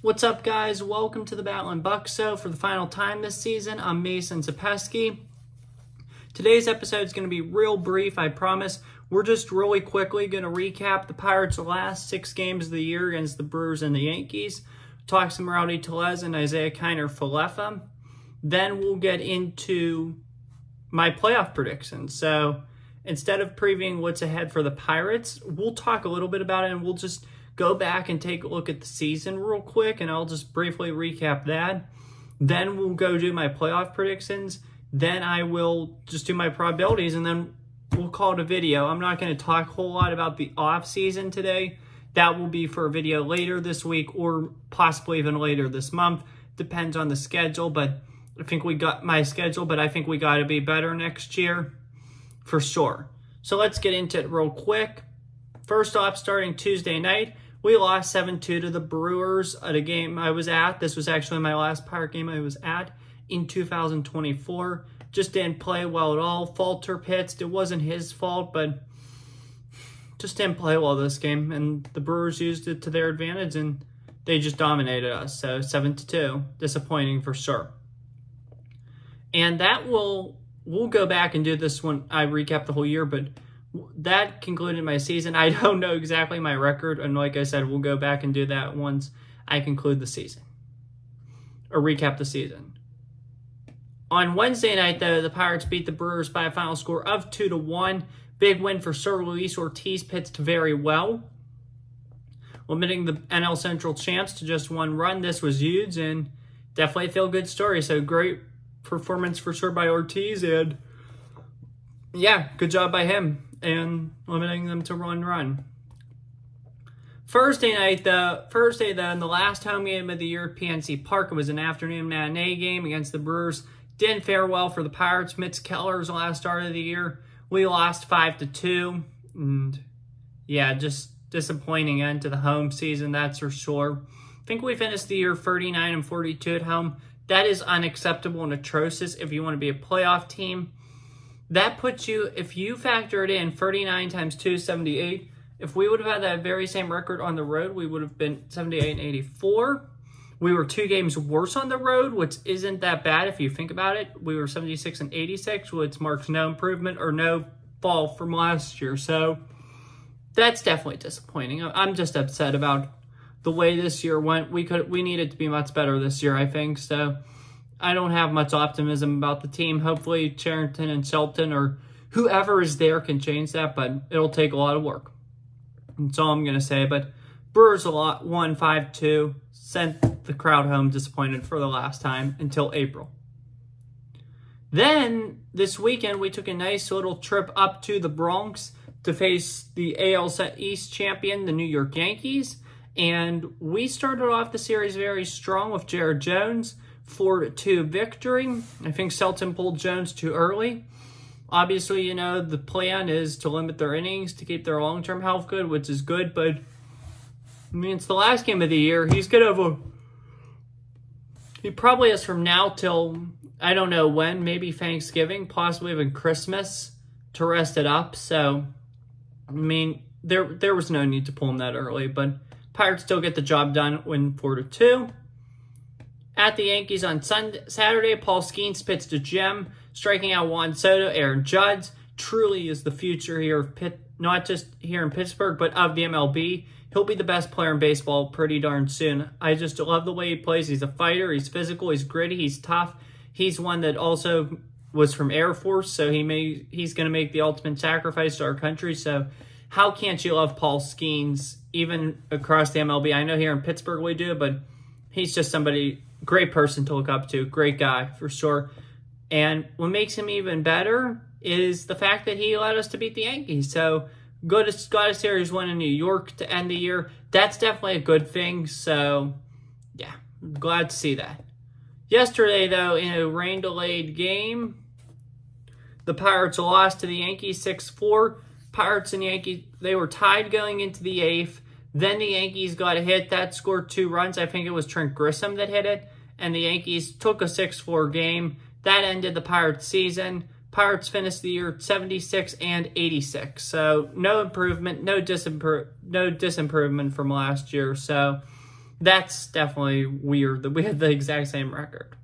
What's up, guys? Welcome to the Battlin Bucs Show for the final time this season. I'm Mason Zapesky. Today's episode is going to be real brief, I promise. We're just really quickly going to recap the Pirates' last 6 games of the year against the Brewers and the Yankees. Talk some Rowdy Tellez and Isaiah Kiner-Falefa. Then we'll get into my playoff predictions. So instead of previewing what's ahead for the Pirates, we'll talk a little bit about it and we'll just go back and take a look at the season real quick, and I'll just briefly recap that. Then we'll go do my playoff predictions. Then I will just do my probabilities, and then we'll call it a video. I'm not going to talk a whole lot about the off season today. That will be for a video later this week or possibly even later this month. Depends on the schedule, but I think we got my schedule, but I think we got to be better next year for sure. So let's get into it real quick. First off, starting Tuesday night, we lost 7-2 to the Brewers at a game I was at. This was actually my last Pirate game I was at in 2024. Just didn't play well at all. Falter pitched. It wasn't his fault, but just didn't play well this game. And the Brewers used it to their advantage, and they just dominated us. So 7-2. Disappointing for sure. And that we'll go back and do this when I recap the whole year, but that concluded my season. I don't know exactly my record, and like I said, we'll go back and do that once I conclude the season or recap the season. On Wednesday night, though, the Pirates beat the Brewers by a final score of 2-1. Big win for Sir Luis Ortiz, pitched very well, limiting the NL Central champs to just 1 run. This was huge and definitely a feel-good story. So great performance for sure by Ortiz, and yeah, good job by him and limiting them to 1 run. Thursday night, in the last home game of the year at PNC Park, it was an afternoon matinee game against the Brewers. Didn't fare well for the Pirates. Mitch Keller's last start of the year. We lost 5-2. And yeah, just disappointing end to the home season, that's for sure. I think we finished the year 39-42 at home. That is unacceptable and atrocious if you want to be a playoff team. That puts you, if you factor it in, 39 times 2 is 78. If we would have had that very same record on the road, we would have been 78-84. We were 2 games worse on the road, which isn't that bad if you think about it. We were 76-86, which marks no improvement or no fall from last year. So that's definitely disappointing. I'm just upset about the way this year went. We needed to be much better this year, I think. So I don't have much optimism about the team. Hopefully Charrington and Shelton or whoever is there can change that, but it'll take a lot of work. That's all I'm going to say. But Brewers won 5-2, sent the crowd home disappointed for the last time until April. Then this weekend we took a nice little trip up to the Bronx to face the AL East champion, the New York Yankees. And we started off the series very strong with Jared Jones. 4-2 victory. I think Shelton pulled Jones too early. Obviously, you know, the plan is to limit their innings to keep their long-term health good, which is good, but I mean, it's the last game of the year. He's going to he probably has from now till, I don't know when, maybe Thanksgiving, possibly even Christmas to rest it up. So, I mean, there was no need to pull him that early, but Pirates still get the job done, win 4-2. At the Yankees on Saturday, Paul Skeens pitched a gem, striking out Juan Soto. Aaron Judge truly is the future here, not just here in Pittsburgh, but of the MLB. He'll be the best player in baseball pretty darn soon. I just love the way he plays. He's a fighter. He's physical. He's gritty. He's tough. He's one that also was from Air Force, so he's going to make the ultimate sacrifice to our country. So how can't you love Paul Skeens, even across the MLB? I know here in Pittsburgh we do, but he's just somebody, great person to look up to. Great guy, for sure. And what makes him even better is the fact that he allowed us to beat the Yankees. So got a series win in New York to end the year. That's definitely a good thing. So, yeah, I'm glad to see that. Yesterday, though, in a rain-delayed game, the Pirates lost to the Yankees 6-4. Pirates and Yankees, they were tied going into the 8th. Then the Yankees got a hit. That scored 2 runs. I think it was Trent Grisham that hit it. And the Yankees took a 6-4 game. That ended the Pirates' season. Pirates finished the year 76-86. So no improvement, no disimprovement from last year. So That's definitely weird that we have the exact same record.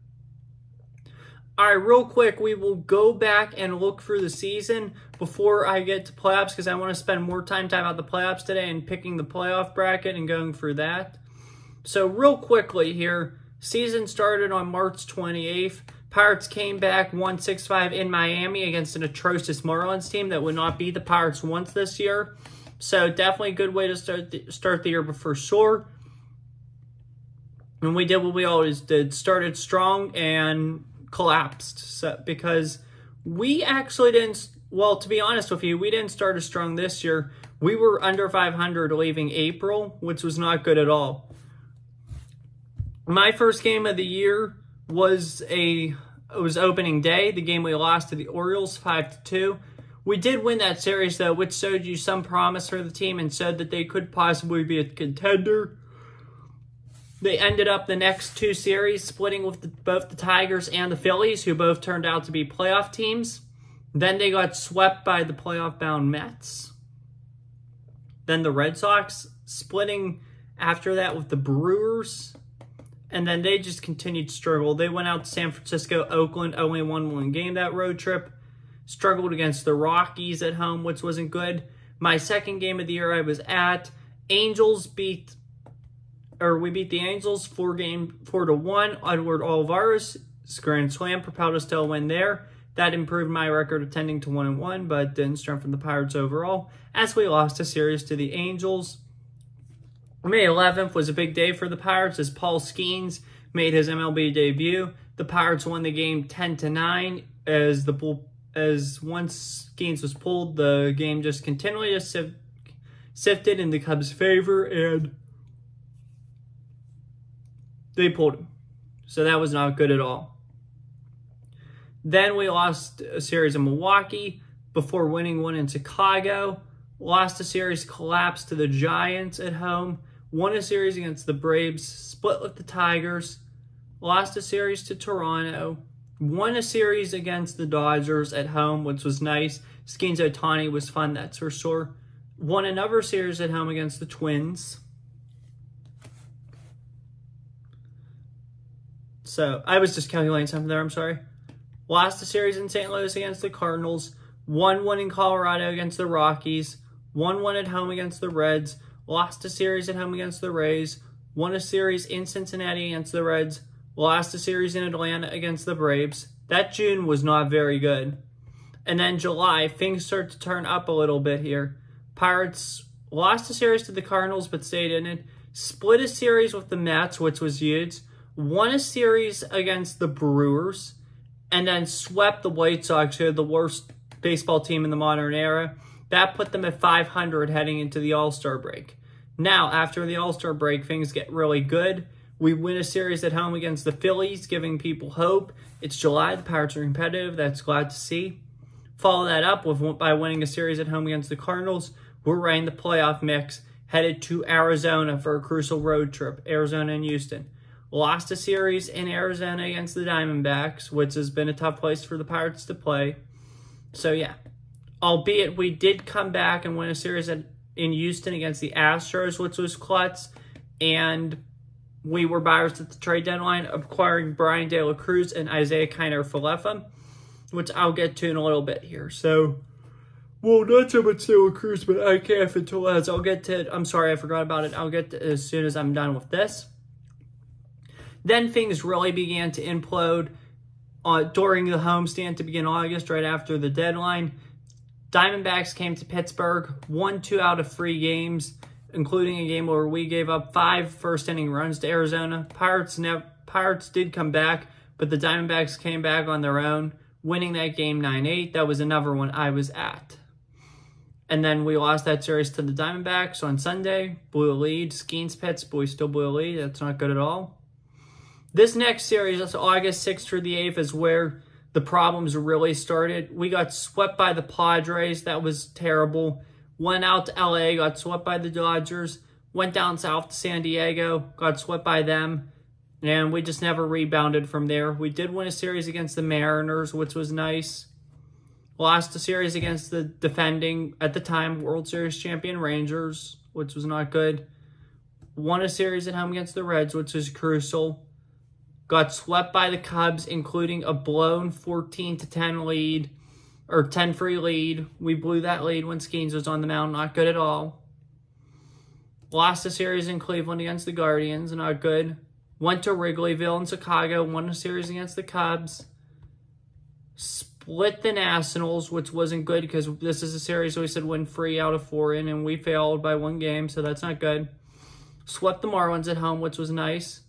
All right, real quick, we will go back and look through the season before I get to playoffs because I want to spend more time talking about the playoffs today and picking the playoff bracket and going through that. So real quickly here, season started on March 28th. Pirates came back, won 6-5 in Miami against an atrocious Marlins team that would not beat the Pirates once this year. So definitely a good way to start the year, but for sure. And we did what we always did, started strong and collapsed. So, because we actually didn't, well, to be honest with you, we didn't start as strong this year. We were under 500 leaving April, which was not good at all. My first game of the year was opening day, the game we lost to the Orioles 5-2. We did win that series though, which showed you some promise for the team and showed that they could possibly be a contender. They ended up the next two series splitting with both the Tigers and the Phillies, who both turned out to be playoff teams. Then they got swept by the playoff-bound Mets. Then the Red Sox splitting after that with the Brewers. And then they just continued to struggle. They went out to San Francisco, Oakland, only won one game that road trip. Struggled against the Rockies at home, which wasn't good. My second game of the year I was at. We beat the Angels 4-1. Edward Olivares grand slam propelled us to a win there. That improved my record of tending to 1-1, but didn't strengthen the Pirates overall, as we lost a series to the Angels. May 11th was a big day for the Pirates as Paul Skeens made his MLB debut. The Pirates won the game 10-9 as once Skeens was pulled, the game just continually just sifted in the Cubs' favor, and they pulled him. So that was not good at all. Then we lost a series in Milwaukee before winning one in Chicago. Lost a series, collapsed to the Giants at home. Won a series against the Braves, split with the Tigers. Lost a series to Toronto. Won a series against the Dodgers at home, which was nice. Skeens Ohtani was fun, that's for sure. Won another series at home against the Twins. So, I was just calculating something there, I'm sorry. Lost a series in St. Louis against the Cardinals. Won one in Colorado against the Rockies. Won one at home against the Reds. Lost a series at home against the Rays. Won a series in Cincinnati against the Reds. Lost a series in Atlanta against the Braves. That June was not very good. And then July, things start to turn up a little bit here. Pirates lost a series to the Cardinals, but stayed in it. Split a series with the Mets, which was huge. Won a series against the Brewers. And then swept the White Sox, who are the worst baseball team in the modern era. That put them at 500 heading into the All-Star break. Now, after the All-Star break, things get really good. We win a series at home against the Phillies, giving people hope. It's July. The Pirates are competitive. That's glad to see. Follow that up by winning a series at home against the Cardinals. We're right in the playoff mix, headed to Arizona for a crucial road trip, Arizona and Houston. Lost a series in Arizona against the Diamondbacks, which has been a tough place for the Pirates to play. So, yeah. Albeit, we did come back and win a series in Houston against the Astros, which was clutch. And we were buyers at the trade deadline, acquiring Brian De La Cruz and Isaiah Kiner-Falefa, which I'll get to in a little bit here. So, well, not so much De La Cruz, but IKF and Tellez. I'll get to it. I'm sorry, I forgot about it. I'll get to it as soon as I'm done with this. Then things really began to implode during the homestand to begin August, right after the deadline. Diamondbacks came to Pittsburgh, won 2 out of 3 games, including a game where we gave up 5 first-inning runs to Arizona. Pirates did come back, but the Diamondbacks came back on their own, winning that game 9-8. That was another one I was at. And then we lost that series to the Diamondbacks on Sunday. Blew a lead. Skeens Pitts, but we still blew a lead. That's not good at all. This next series, that's August 6th through the 8th, is where the problems really started. We got swept by the Padres. That was terrible. Went out to LA, got swept by the Dodgers. Went down south to San Diego, got swept by them. And we just never rebounded from there. We did win a series against the Mariners, which was nice. Lost a series against the defending, at the time, World Series champion Rangers, which was not good. won a series at home against the Reds, which was crucial. Got swept by the Cubs, including a blown 14-10 lead, or 10-3 lead. We blew that lead when Skeens was on the mound. Not good at all. Lost a series in Cleveland against the Guardians. Not good. Went to Wrigleyville in Chicago. Won a series against the Cubs. Split the Nationals, which wasn't good because this is a series we said win 3 out of 4 in, and we failed by 1 game, so that's not good. Swept the Marlins at home, which was nice.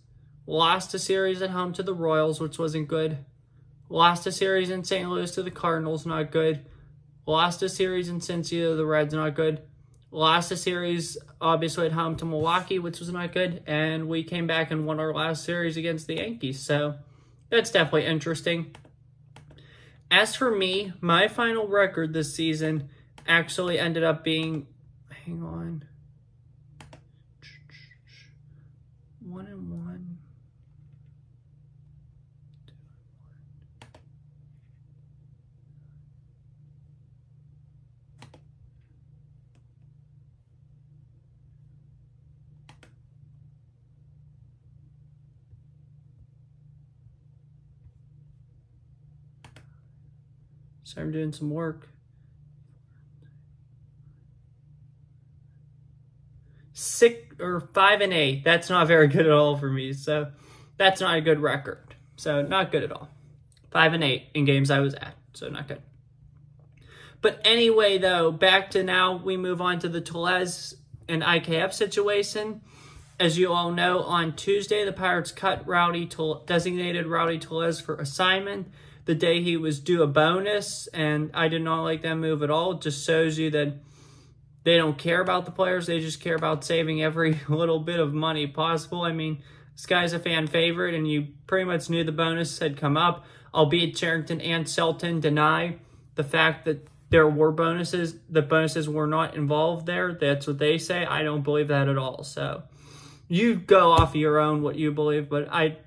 Lost a series at home to the Royals, which wasn't good. Lost a series in St. Louis to the Cardinals, not good. Lost a series in Cincy to the Reds, not good. Lost a series, obviously, at home to Milwaukee, which was not good. And we came back and won our last series against the Yankees, so that's definitely interesting. As for me, my final record this season actually ended up being, hang on, 1-1. So I'm doing some work. 5-8. That's not very good at all for me. So that's not a good record. So not good at all. 5-8 in games I was at. So not good. But anyway, though, back to now we move on to the Tellez and IKF situation. As you all know, on Tuesday, the Pirates cut designated Rowdy Tellez for assignment the day he was due a bonus, and I did not like that move at all. It just shows you that they don't care about the players. They just care about saving every little bit of money possible. I mean, this guy's a fan favorite, and you pretty much knew the bonus had come up, albeit Charrington and Selton deny the fact that there were bonuses. The bonuses were not involved there. That's what they say. I don't believe that at all. So you go off of your own what you believe, but I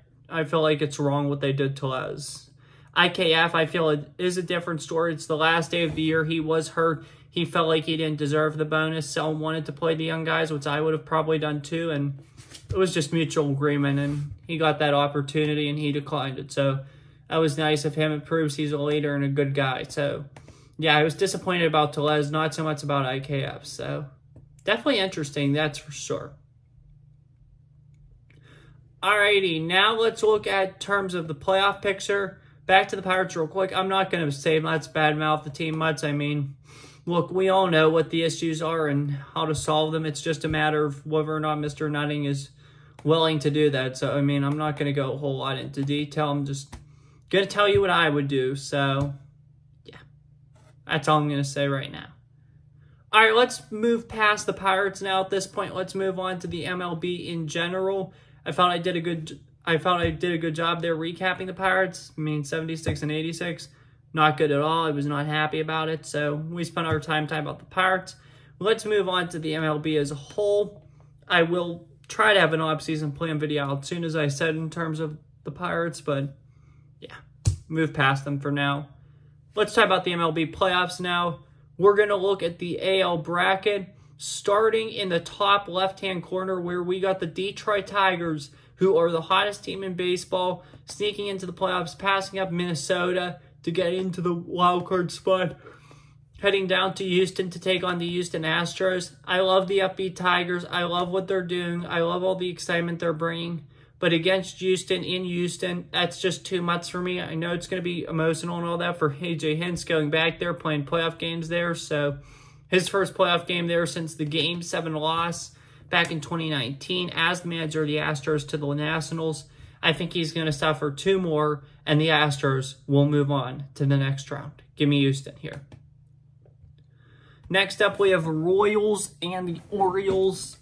feel like it's wrong what they did to Les. IKF, I feel it is a different story. It's the last day of the year. He was hurt. He felt like he didn't deserve the bonus. Selton wanted to play the young guys, which I would have probably done too, and it was just mutual agreement, and he got that opportunity, and he declined it. So that was nice of him. It proves he's a leader and a good guy. So, yeah, I was disappointed about Tellez, not so much about IKF. So, definitely interesting, that's for sure. Alrighty, now let's look at terms of the playoff picture. Back to the Pirates real quick. I'm not going to say let's badmouth the team much. I mean, look, we all know what the issues are and how to solve them. It's just a matter of whether or not Mr. Nutting is willing to do that. So, I mean, I'm not going to go a whole lot into detail. I'm just going to tell you what I would do. So, yeah, that's all I'm going to say right now. All right, let's move past the Pirates now at this point. Let's move on to the MLB in general. I felt I did a good job there recapping the Pirates. I mean, 76 and 86. Not good at all. I was not happy about it. So we spent our time talking about the Pirates. Let's move on to the MLB as a whole. I will try to have an off-season plan video out as soon as I said in terms of the Pirates. But, yeah, move past them for now. Let's talk about the MLB playoffs now. We're going to look at the AL bracket, starting in the top left-hand corner where we got the Detroit Tigers, who are the hottest team in baseball, sneaking into the playoffs, passing up Minnesota to get into the wild card spot, heading down to Houston to take on the Houston Astros. I love the upbeat Tigers. I love what they're doing. I love all the excitement they're bringing. But against Houston, in Houston, that's just too much for me. I know it's going to be emotional and all that for AJ Hinch going back there, playing playoff games there. So his first playoff game there since the Game 7 loss back in 2019 as the manager of the Astros to the Nationals. I think he's going to suffer 2 more, and the Astros will move on to the next round. Give me Houston here. Next up, we have Royals and the Orioles.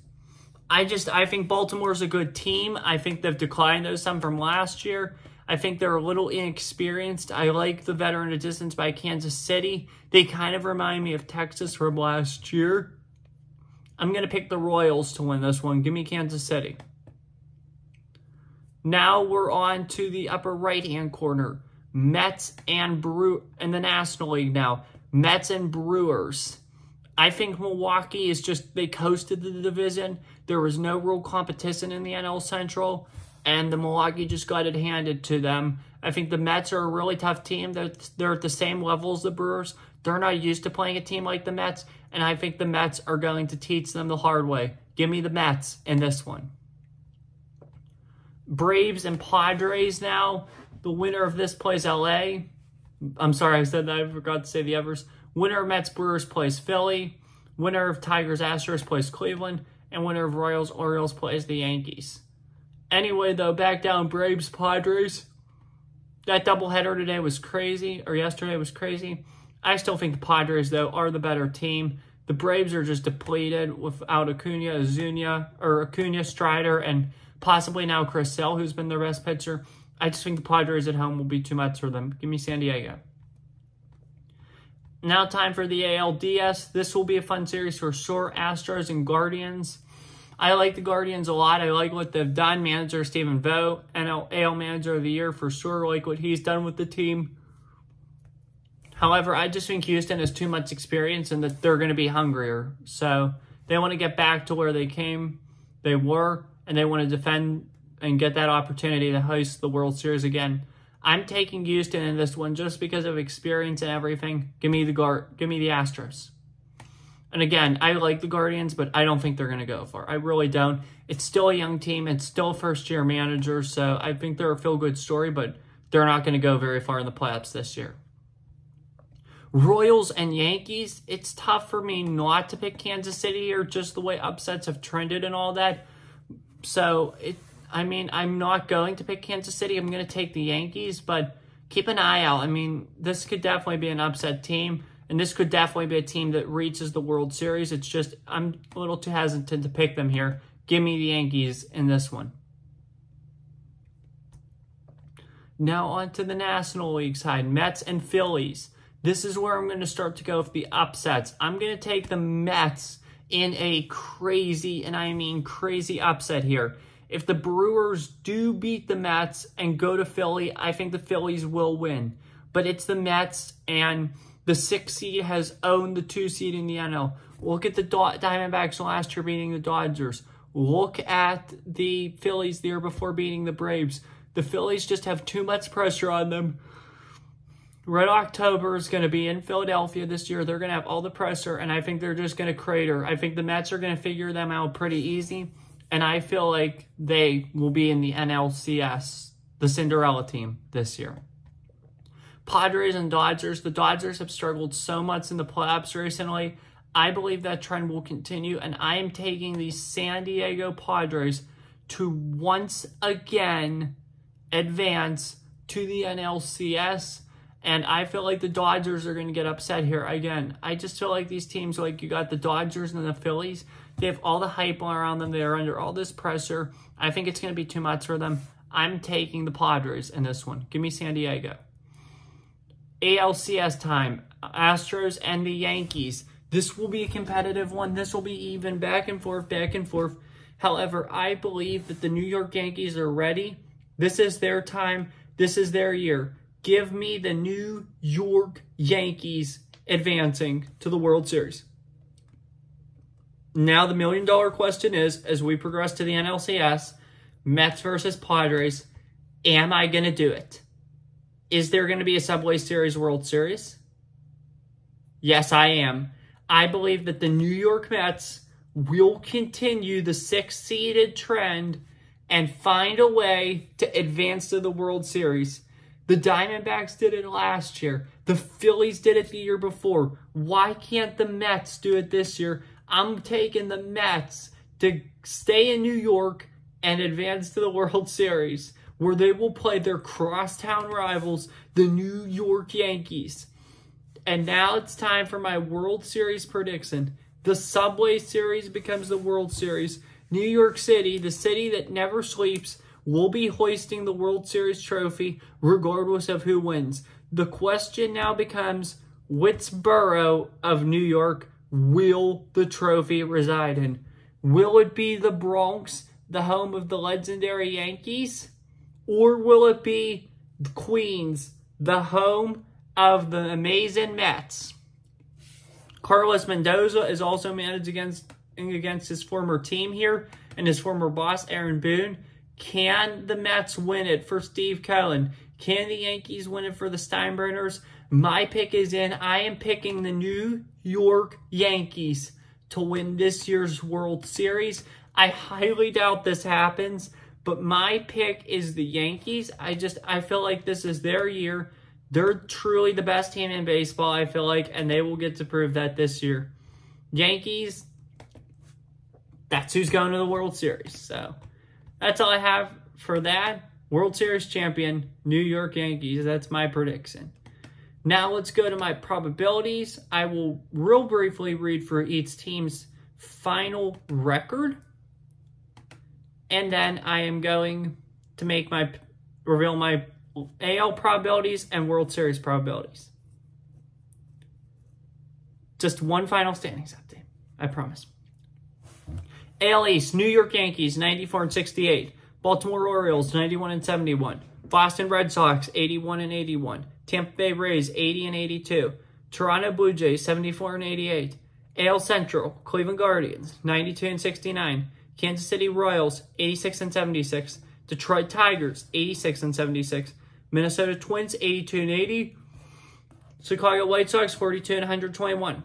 I think Baltimore's a good team. I think they've declined some from last year. I think they're a little inexperienced. I like the veteran additions by Kansas City. They kind of remind me of Texas from last year. I'm going to pick the Royals to win this one. Give me Kansas City. Now we're on to the upper right-hand corner. Mets and in the National League now. Mets and Brewers. I think Milwaukee is just, they coasted the division. There was no real competition in the NL Central, and the Milwaukee just got it handed to them. I think the Mets are a really tough team. They're at the same level as the Brewers. They're not used to playing a team like the Mets, and I think the Mets are going to teach them the hard way. Give me the Mets in this one. Braves and Padres now. The winner of this plays LA. I'm sorry, I said that. I forgot to say the others. Winner of Mets Brewers plays Philly. Winner of Tigers Astros plays Cleveland. And winner of Royals Orioles plays the Yankees. Anyway, though, back down Braves Padres. That doubleheader today was crazy, or yesterday was crazy. I still think the Padres, though, are the better team. The Braves are just depleted without Acuna, Strider, and possibly now Chris Sale, who's been their best pitcher. I just think the Padres at home will be too much for them. Give me San Diego. Now time for the ALDS. This will be a fun series for sure. Astros and Guardians. I like the Guardians a lot. I like what they've done. Manager Stephen Vogt, AL Manager of the Year for sure. I like what he's done with the team. However, I just think Houston has too much experience and that they're going to be hungrier. So they want to get back to where they were, and they want to defend and get that opportunity to host the World Series again. I'm taking Houston in this one just because of experience and everything. Give me the Astros. And again, I like the Guardians, but I don't think they're going to go far. I really don't. It's still a young team. It's still first-year manager, so I think they're a feel-good story, but they're not going to go very far in the playoffs this year. Royals and Yankees, it's tough for me not to pick Kansas City here, just the way upsets have trended and all that. So, I'm not going to pick Kansas City. I'm going to take the Yankees, but keep an eye out. This could definitely be an upset team, and this could definitely be a team that reaches the World Series. It's just, I'm a little too hesitant to pick them here. Give me the Yankees in this one. Now on to the National League side, Mets and Phillies. This is where I'm going to start to go with the upsets. I'm going to take the Mets in a crazy, and I mean crazy upset here. If the Brewers do beat the Mets and go to Philly, I think the Phillies will win. But it's the Mets, and the 6th seed has owned the 2 seed in the NL. Look at the Diamondbacks last year beating the Dodgers. Look at the Phillies the year before beating the Braves. The Phillies just have too much pressure on them. Red October is going to be in Philadelphia this year. They're going to have all the pressure, and I think they're just going to crater. I think the Mets are going to figure them out pretty easy, and I feel like they will be in the NLCS, the Cinderella team, this year. Padres and Dodgers. The Dodgers have struggled so much in the playoffs recently. I believe that trend will continue, and I am taking the San Diego Padres to once again advance to the NLCS. And I feel like the Dodgers are going to get upset here again. I just feel like these teams, like you got the Dodgers and the Phillies, they have all the hype around them. They're under all this pressure. I think it's going to be too much for them. I'm taking the Padres in this one. Give me San Diego. ALCS time. Astros and the Yankees. This will be a competitive one. This will be even back and forth, back and forth. However, I believe that the New York Yankees are ready. This is their time. This is their year. Give me the New York Yankees advancing to the World Series. Now the million-dollar question is, as we progress to the NLCS, Mets versus Padres, am I going to do it? Is there going to be a Subway Series World Series? Yes, I am. I believe that the New York Mets will continue the 6-seeded trend and find a way to advance to the World Series. The Diamondbacks did it last year. The Phillies did it the year before. Why can't the Mets do it this year? I'm taking the Mets to stay in New York and advance to the World Series, where they will play their crosstown rivals, the New York Yankees. And now it's time for my World Series prediction. The Subway Series becomes the World Series. New York City, the city that never sleeps, will be hoisting the World Series trophy regardless of who wins. The question now becomes, which borough of New York will the trophy reside in? Will it be the Bronx, the home of the legendary Yankees? Or will it be Queens, the home of the amazing Mets? Carlos Mendoza is also managed against his former team here and his former boss, Aaron Boone. Can the Mets win it for Steve Cohen? Can the Yankees win it for the Steinbrenners? My pick is in. I am picking the New York Yankees to win this year's World Series. I highly doubt this happens, but my pick is the Yankees. I feel like this is their year. They're truly the best team in baseball, I feel like, and they will get to prove that this year. Yankees, that's who's going to the World Series. So that's all I have for that. World Series champion, New York Yankees. That's my prediction. Now let's go to my probabilities. I will real briefly read for each team's final record. And then I am going to reveal my AL probabilities and World Series probabilities. Just one final standings update, I promise. AL East, New York Yankees, 94-68. Baltimore Orioles, 91-71. Boston Red Sox, 81-81. Tampa Bay Rays, 80-82. Toronto Blue Jays, 74-88. AL Central, Cleveland Guardians, 92-69. Kansas City Royals, 86-76. Detroit Tigers, 86-76. Minnesota Twins, 82-80. Chicago White Sox, 42-121.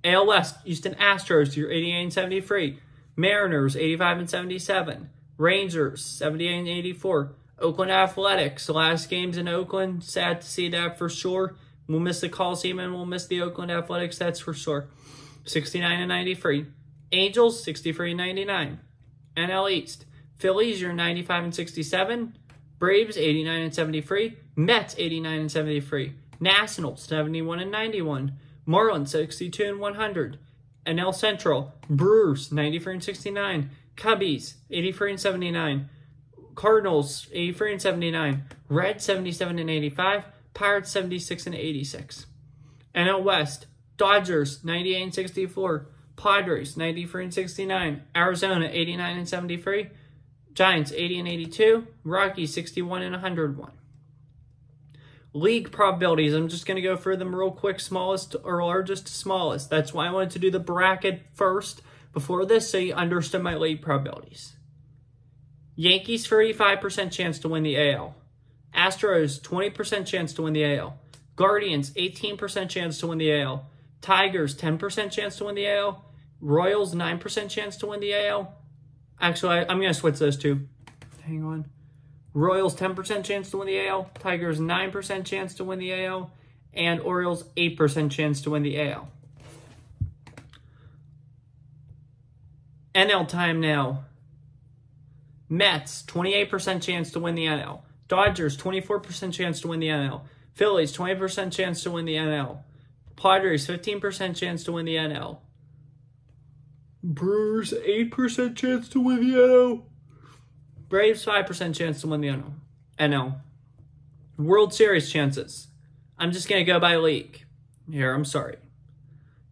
AL West, Houston Astros, you're 88-73. Mariners, 85-77. Rangers, 78-84. Oakland Athletics, the last games in Oakland. Sad to see that for sure. We'll miss the Coliseum and we'll miss the Oakland Athletics, that's for sure. 69-93. Angels, 63-99. NL East, Phillies, you're 95-67. Braves, 89-73. Mets, 89-73. Nationals, 71-91. Marlins, 62-100. NL Central, Brewers, 93-69. Cubbies, 83-79. Cardinals, 83-79. Reds, 77-85. Pirates, 76-86. NL West, Dodgers, 98-64. Padres, 93-69. Arizona, 89-73. Giants, 80-82. Rockies, 61-101. League probabilities, I'm just going to go through them real quick, smallest or largest to smallest. That's why I wanted to do the bracket first before this, so you understood my league probabilities. Yankees, 35% chance to win the AL. Astros, 20% chance to win the AL. Guardians, 18% chance to win the AL. Tigers, 10% chance to win the AL. Royals, 9% chance to win the AL. Actually, I'm going to switch those two. Hang on. Royals, 10% chance to win the AL. Tigers, 9% chance to win the AL. And Orioles, 8% chance to win the AL. NL time now. Mets, 28% chance to win the NL. Dodgers, 24% chance to win the NL. Phillies, 20% chance to win the NL. Padres, 15% chance to win the NL. Brewers, 8% chance to win the NL. Braves, 5% chance to win the NL. World Series chances. I'm just going to go by league. Here, I'm sorry.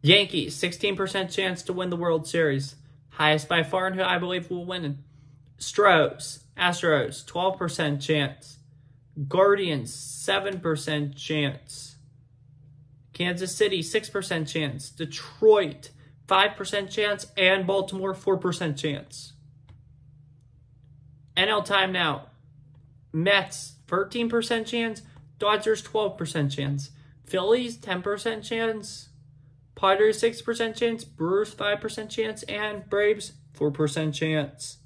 Yankees, 16% chance to win the World Series. Highest by far and who I believe will win it. Astros, 12% chance. Guardians, 7% chance. Kansas City, 6% chance. Detroit, 5% chance. And Baltimore, 4% chance. NL time now. Mets, 13% chance. Dodgers, 12% chance. Phillies, 10% chance. Padres, 6% chance. Brewers, 5% chance. And Braves, 4% chance.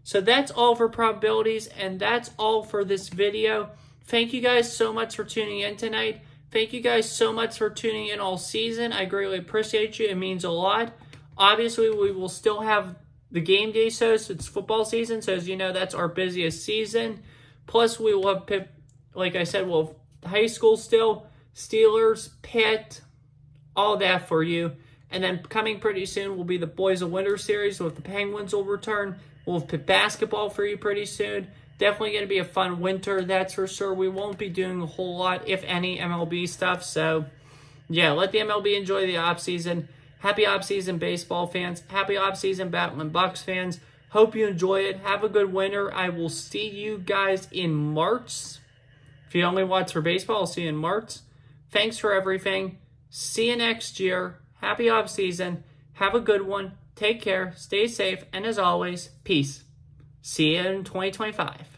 So that's all for probabilities, and that's all for this video. Thank you guys so much for tuning in tonight. Thank you guys so much for tuning in all season. I greatly appreciate you. It means a lot. Obviously, we will still have the game day shows. It's football season, so as you know, that's our busiest season. Plus, we will have, like I said, we'll have high school still, Steelers, Pitt, all that for you. And then coming pretty soon will be the Boys of Winter series with the Penguins will return. We'll have Pitt basketball for you pretty soon. Definitely going to be a fun winter, that's for sure. We won't be doing a whole lot, if any, MLB stuff. So, yeah, let the MLB enjoy the offseason. Happy offseason, baseball fans. Happy offseason, Battlin Bucs fans. Hope you enjoy it. Have a good winter. I will see you guys in March. If you only watch for baseball, I'll see you in March. Thanks for everything. See you next year. Happy off season. Have a good one. Take care. Stay safe. And as always, peace. See you in 2025.